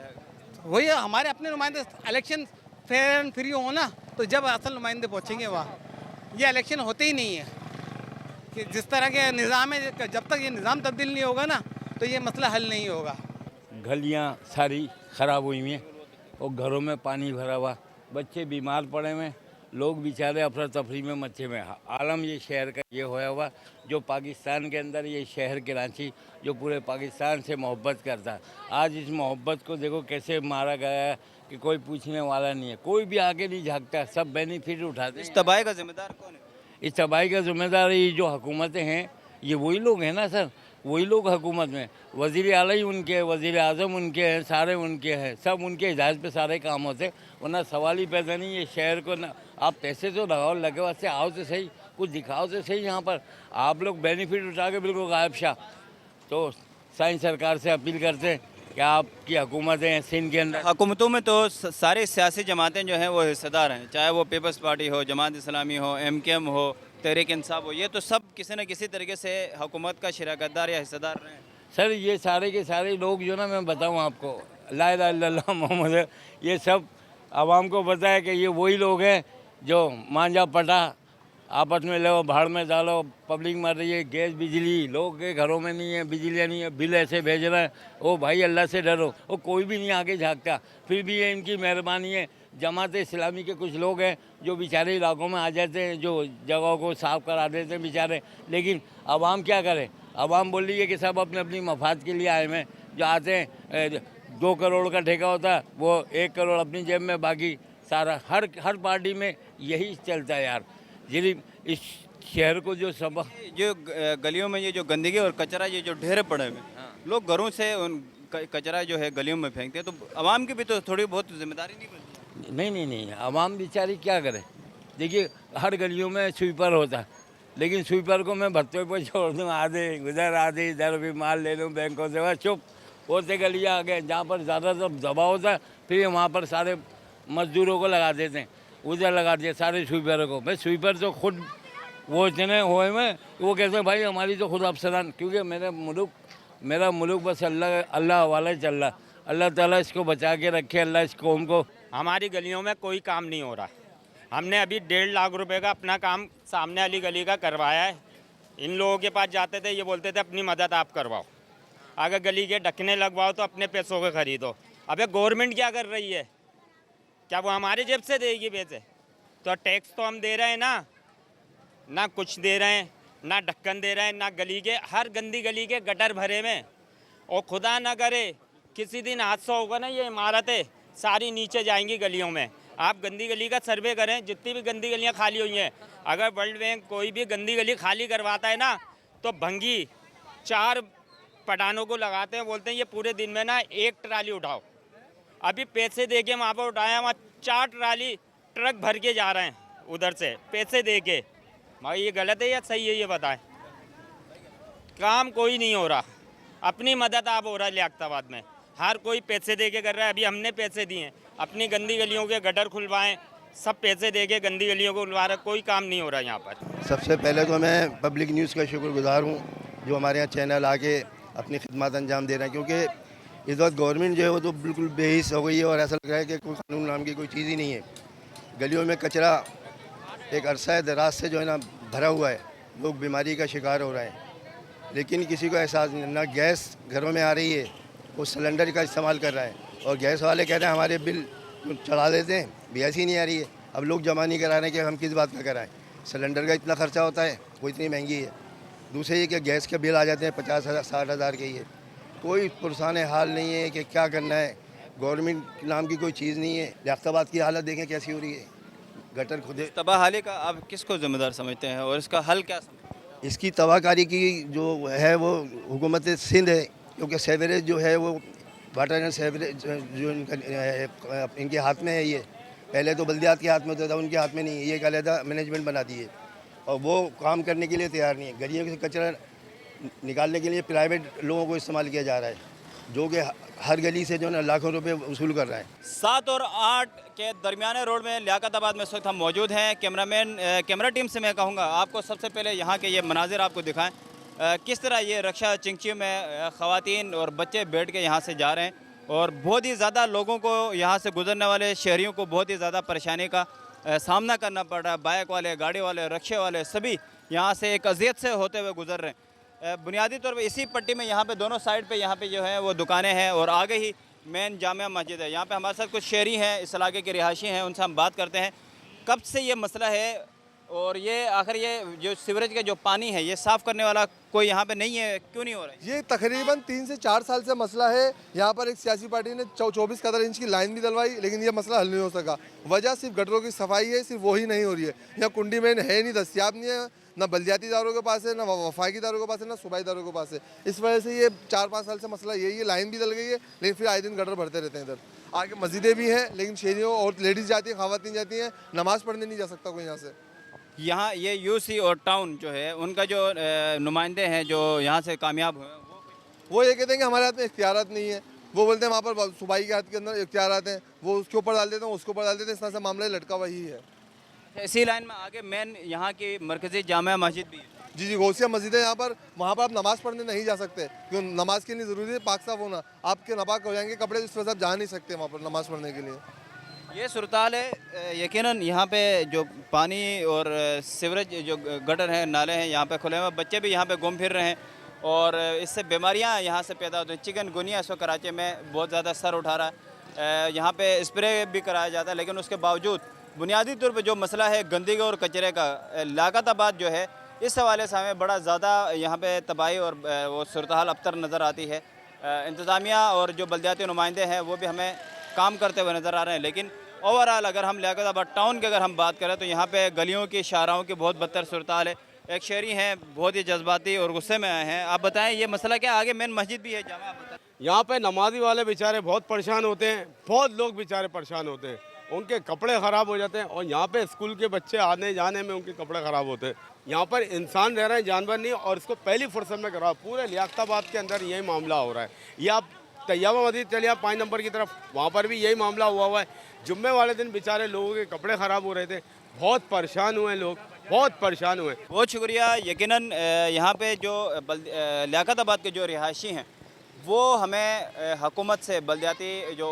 वही हमारे अपने नुमाइंदे इलेक्शन फेयर एंड फ्री हो ना, तो जब असल नुमाइंदे पहुँचेंगे वहाँ। ये इलेक्शन होते ही नहीं है कि जिस तरह के निज़ाम है, जब तक ये निज़ाम तब्दील नहीं होगा ना तो ये मसला हल नहीं होगा। गलियाँ सारी ख़राब हुई हैं और घरों में पानी भरा हुआ, बच्चे बीमार पड़े हुए, लोग बेचारे अफरा तफरी में मचे हुए। आलम ये शहर का ये होया हुआ, जो पाकिस्तान के अंदर ये शहर कराची जो पूरे पाकिस्तान से मोहब्बत करता है, आज इस मोहब्बत को देखो कैसे मारा गया है कि कोई पूछने वाला नहीं है, कोई भी आगे नहीं झांकता, सब बेनिफिट उठाते। इस तबाही का जिम्मेदार कौन है? इस तबाही का जिम्मेदार ये जो हुकूमतें हैं, ये वही लोग हैं ना सर, वही लोग हुकूमत में, वज़ीर आला ही उनके हैं, वज़ीर आज़म उनके हैं, सारे उनके हैं, सब उनके हिदायत पे सारे काम होते। वरना सवाल ही पैदा नहीं है शहर को ना, आप पैसे तो लगाओ, लगे वास्ते आओ तो सही, कुछ दिखाओ तो सही। यहाँ पर आप लोग बेनिफिट उठा के बिल्कुल गायब शाह। तो साइंस सरकार से अपील करते हैं कि आपकी हुकूमतें हैं सिंध के अंदर, हुकूमतों में तो सारी सियासी जमातें जो हैं वो हिस्सेदार हैं, चाहे वो पीपल्स पार्टी हो, जमात इस्लामी हो, MKM हो, तहरीक इंसाफ हो, ये तो सब किसी न किसी तरीके से हुकूमत का शराकतदार या हिस्सेदार रहे हैं। सर ये सारे के सारे लोग जो ना, मैं बताऊँ आपको, ला इलाहा इल्लल्लाह मोहम्मद, ये सब आवाम को पता है कि ये वही लोग हैं जो मांझा पटा आपस में लो, भाड़ में डालो, पब्लिक मर रही है, गैस बिजली लोग के घरों में नहीं है, बिजलियाँ नहीं है, बिल ऐसे भेज रहे हैं। ओ भाई अल्लाह से डरो, वो कोई भी नहीं आगे झांकता। फिर भी ये इनकी मेहरबानी है, जमात इस्लामी के कुछ लोग हैं जो बेचारे इलाकों में आ जाते हैं, जो जगहों को साफ करा देते हैं बेचारे। लेकिन आवाम क्या करे? आवाम बोल रही है कि सब अपने अपनी मफाद के लिए आए हैं। जो आते हैं 2 करोड़ का ठेका होता है, वो 1 करोड़ अपनी जेब में, बाकी सारा हर पार्टी में यही चलता है यार। जी इस शहर को जो सब जो गलियों में ये जो गंदगी और कचरा ये जो ढेर पड़े हुए, लोग घरों से उन कचरा जो है गलियों में फेंकते हैं, तो आवाम की भी तो थोड़ी बहुत जिम्मेदारी नहीं बनती? नहीं, आवाम बेचारी क्या करे? देखिए हर गलियों में स्वीपर होता है, लेकिन स्वीपर को मैं भत्ते पर छोड़ दूँ, आधे उधर आधे इधर भी माल ले लूँ बैंकों से, बस चुप। वो से गलियाँ आ गए जहाँ पर ज़्यादा दबाव होता है, फिर वहाँ पर सारे मजदूरों को लगा देते हैं, उधर लगा दिए सारे स्वीपरों को। भाई स्वीपर तो खुद वो इतने हुए में वो कहते हैं भाई हमारी तो खुद अफसरान, क्योंकि मेरा मुल्क बस अल्लाह वाला चल रहा। अल्लाह ताला इसको बचा के रखे, अल्लाह इस कौम को। हमारी गलियों में कोई काम नहीं हो रहा। हमने अभी 1.5 लाख रुपए का अपना काम सामने वाली गली का करवाया है। इन लोगों के पास जाते थे, ये बोलते थे अपनी मदद आप करवाओ, अगर गली के ढकने लगवाओ तो अपने पैसों के खरीदो। अबे गवर्नमेंट क्या कर रही है? क्या वो हमारे जेब से देगी पैसे? तो टैक्स तो हम दे रहे हैं ना कुछ दे रहे हैं, ना ढक्कन दे रहे हैं, ना गली के हर गंदी गली के गटर भरे में। और खुदा ना करे किसी दिन हादसा होगा ना, ये इमारतें सारी नीचे जाएंगी गलियों में। आप गंदी गली का सर्वे करें, जितनी भी गंदी गलियां खाली हुई हैं, अगर वर्ल्ड बैंक कोई भी गंदी गली खाली करवाता है ना, तो भंगी 4 पठानों को लगाते हैं, बोलते हैं ये पूरे दिन में ना 1 ट्राली उठाओ। अभी पैसे दे के वहाँ पर उठाया, वहाँ 4 ट्राली ट्रक भर के जा रहे हैं उधर से पैसे दे के। भाई ये गलत है या सही है ये बताएं? काम कोई नहीं हो रहा, अपनी मदद आप हो रहा है लियाकताबाद में, हर कोई पैसे दे के कर रहा है। अभी हमने पैसे दिए हैं, अपनी गंदी गलियों के गटर खुलवाएं, सब पैसे दे के गंदी गलियों को खुलवा रहे, कोई काम नहीं हो रहा यहाँ पर। सबसे पहले तो मैं पब्लिक न्यूज़ का शुक्रगुजार हूँ जो हमारे यहाँ चैनल आके अपनी खिदमत अंजाम दे रहे हैं, क्योंकि इस वक्त गवर्नमेंट जो है वो तो बिल्कुल बेहिस हो गई है और ऐसा लग रहा है कि कोई कानून नाम की कोई चीज़ ही नहीं है। गलियों में कचरा एक अरसा दराज से जो है ना भरा हुआ है, लोग बीमारी का शिकार हो रहे हैं, लेकिन किसी को एहसास नहीं। ना गैस घरों में आ रही है, वो सिलेंडर का इस्तेमाल कर रहा है, और गैस वाले कहते हैं हमारे बिल चढ़ा देते हैं, गैस ही नहीं आ रही है। अब लोग जमा नहीं करा रहे कि हम किस बात का कराएं, सिलेंडर का इतना खर्चा होता है, वो इतनी महंगी है। दूसरे ये कि गैस के बिल आ जाते हैं 50,000-60 हज़ार के। ये कोई पुरसान हाल नहीं है कि क्या करना है, गवर्नमेंट नाम की कोई चीज़ नहीं है। लियाकताबाद की हालत देखें कैसी हो रही है, गटर खुद। तबाहाली का आप किसको जिम्मेदार समझते हैं और इसका हल क्या समझते हैं? इसकी तबाहकारी की जो है वो हुकूमत सिंध है, क्योंकि सेवरेज जो है वो वाटर एंड सेवरेज जो इनके हाथ में है। ये पहले तो बल्दियात के हाथ में होता था, उनके हाथ में नहीं है। ये एक अलग मैनेजमेंट बना दी है और वो काम करने के लिए तैयार नहीं है। गलियों से कचरा निकालने के लिए प्राइवेट लोगों को इस्तेमाल किया जा रहा है, जो कि हर गली से जो है लाखों रुपए वसूल कर रहा है। 7 और 8 के दरमियाने रोड में लियाकताबाद में इस वक्त हम मौजूद हैं। कैमरा टीम से मैं कहूँगा आपको सबसे पहले यहाँ के ये मनाजिर आपको दिखाएं, किस तरह ये रक्षा चिंगची में ख़वातीन और बच्चे बैठ के यहाँ से जा रहे हैं, और बहुत ही ज़्यादा लोगों को यहाँ से गुजरने वाले शहरियों को बहुत ही ज़्यादा परेशानी का सामना करना पड़ रहा है। बाइक वाले, गाड़ी वाले, रिक्शे वाले सभी यहाँ से एक अजियत से होते हुए गुजर रहे हैं। बुनियादी तौर पे इसी पट्टी में यहाँ पे दोनों साइड पे यहाँ पे जो है वो दुकानें हैं, और आगे ही मेन जामिया मस्जिद है। यहाँ पे हमारे साथ कुछ शहरी हैं, इस इलाके के रिहायशी हैं, उनसे हम बात करते हैं कब से ये मसला है, और ये आखिर ये जो सीवरेज का जो पानी है ये साफ़ करने वाला कोई यहाँ पे नहीं है, क्यों नहीं हो रहा है? ये तकरीबन 3 से 4 साल से मसला है। यहाँ पर एक सियासी पार्टी ने 24 कदर इंच की लाइन भी डलवाई, लेकिन ये मसला हल नहीं हो सका। वजह सिर्फ गटरों की सफाई है, सिर्फ वही नहीं हो रही है। यहाँ कुंडी में है नहीं, दस्तियाब नहीं है, ना बल्दियाती इदारों के पास है, ना वफाकी इदारों के पास है, ना सूबाई इदारों के पास है। इस वजह से ये 4-5 साल से मसला यही है। लाइन भी डल गई है, लेकिन फिर आए दिन गटर भरते रहते हैं। इधर आगे मस्जिदें भी हैं, लेकिन शहरियों और लेडीज़ जाती हैं, खवातीन जाती हैं, नमाज़ पढ़ने नहीं जा सकता कोई यहाँ से। यहाँ ये यूसी और टाउन जो है उनका जो नुमाइंदे हैं जो यहाँ से कामयाब हुए, वो ये कहते हैं कि हमारे हाथ में इख्तियारात नहीं है। वो बोलते हैं वहाँ पर सूबाई के हाथ के अंदर इख्तियारात हैं, वो उसके ऊपर डाल देते हैं, उसके ऊपर डाल देते हैं। इस तरह से मामला लटका हुआ ही है। इसी लाइन में आगे मेन यहाँ की मरकज़ी जामिया मस्जिद भी है। जी गौसिया मस्जिद है यहाँ पर। वहाँ पर आप नमाज़ पढ़ने नहीं जा सकते, क्योंकि नमाज के लिए ज़रूरी है पाक साफ होना। आपके नापाक हो जाएंगे कपड़े, इस तरह से आप जा नहीं सकते वहाँ पर नमाज़ पढ़ने के लिए। ये सूरताल है। यकीनन यहाँ पे जो पानी और सीवरेज जो गटर हैं, नाले हैं, यहाँ पे खुले हुए, बच्चे भी यहाँ पे घूम फिर रहे हैं, और इससे बीमारियाँ यहाँ से पैदा होती हैं। चिकनगुनिया इस वक्त कराची में बहुत ज़्यादा सर उठा रहा है। यहाँ पे स्प्रे भी कराया जाता है, लेकिन उसके बावजूद बुनियादी तौर पर जो मसला है गंदगी और कचरे का, लियाकताबाद जो है इस हवाले से हमें बड़ा ज़्यादा यहाँ पे तबाही और वो सूरत-हाल अबतर नज़र आती है। इंतज़ामिया और जो बल्दियाती नुमाइंदे हैं वो भी हमें काम करते हुए नज़र आ रहे हैं, लेकिन ओवरऑल अगर हम लियाकताबाद टाउन की अगर हम बात करें तो यहाँ पे गलियों की, शाहराहों की बहुत बदतर सूरत-हाल है। एक शहरी हैं बहुत ही जज्बाती और गुस्से में आए हैं, आप बताएं ये मसला क्या? आगे मेन मस्जिद भी है, जामा बताएं। यहाँ पे नमाजी वाले बेचारे बहुत परेशान होते हैं, बहुत लोग बेचारे परेशान होते हैं, उनके कपड़े ख़राब हो जाते हैं, और यहाँ पे स्कूल के बच्चे आने जाने में उनके कपड़े ख़राब होते हैं। यहाँ पर इंसान रह रहे हैं, जानवर नहीं, और इसको पहली फुर्सत में करा। पूरे लियाकताबाद के अंदर यही मामला हो रहा है। ये आप तैयबा मस्जिद चलिए आप 5 नंबर की तरफ, वहाँ पर भी यही मामला हुआ है। जुम्मे वाले दिन बेचारे लोगों के कपड़े ख़राब हो रहे थे, बहुत परेशान हुए लोग, बहुत परेशान हुए। बहुत शुक्रिया। यकीनन यहाँ पे जो लियाकताबाद के जो रिहायशी हैं वो हमें हुकूमत से, बल्दियाती जो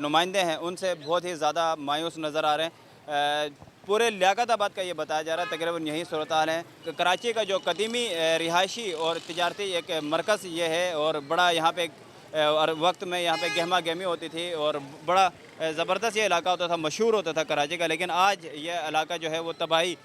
नुमाइंदे हैं उनसे बहुत ही ज़्यादा मायूस नज़र आ रहे हैं। पूरे लियाकताबाद का ये बताया जा रहा है तकरीबन यही सूरत हाल है। कराची का जो कदीमी रिहायशी और तिजारती एक मरकज़ ये है और बड़ा यहाँ पे और वक्त में यहाँ पे गहमा गहमी होती थी और बड़ा ज़बरदस्त ये इलाका होता था, मशहूर होता था कराची का। लेकिन आज ये इलाका जो है वो तबाही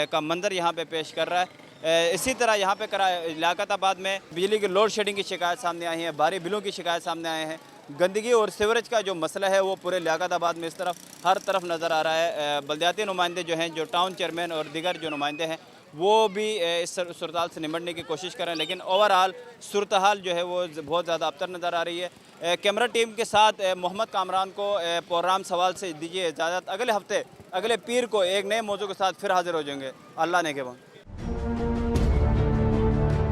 का मंजर यहाँ पे पेश कर रहा है। इसी तरह यहाँ पे लियाकताबाद में बिजली की लोड शेडिंग की शिकायत सामने आई है, भारी बिलों की शिकायत सामने आए हैं। गंदगी और सीवरेज का जो मसला है वो पूरे लियाकताबाद में इस तरफ हर तरफ नज़र आ रहा है। बल्दियाती नुमाइंदे जो हैं, जो टाउन चेयरमैन और दीगर जो नुमाइंदे हैं वो भी इस सूरत हाल से निपटने की कोशिश कर रहे हैं, लेकिन ओवरऑल सूरत हाल जो है वो बहुत ज़्यादा अबतर नज़र आ रही है। कैमरा टीम के साथ मोहम्मद कामरान को प्रोग्राम सवाल से दीजिए इजाज़त। अगले हफ्ते, अगले पीर को एक नए मौजू के साथ फिर हाजिर हो जाएंगे। अल्लाह ने के बाद।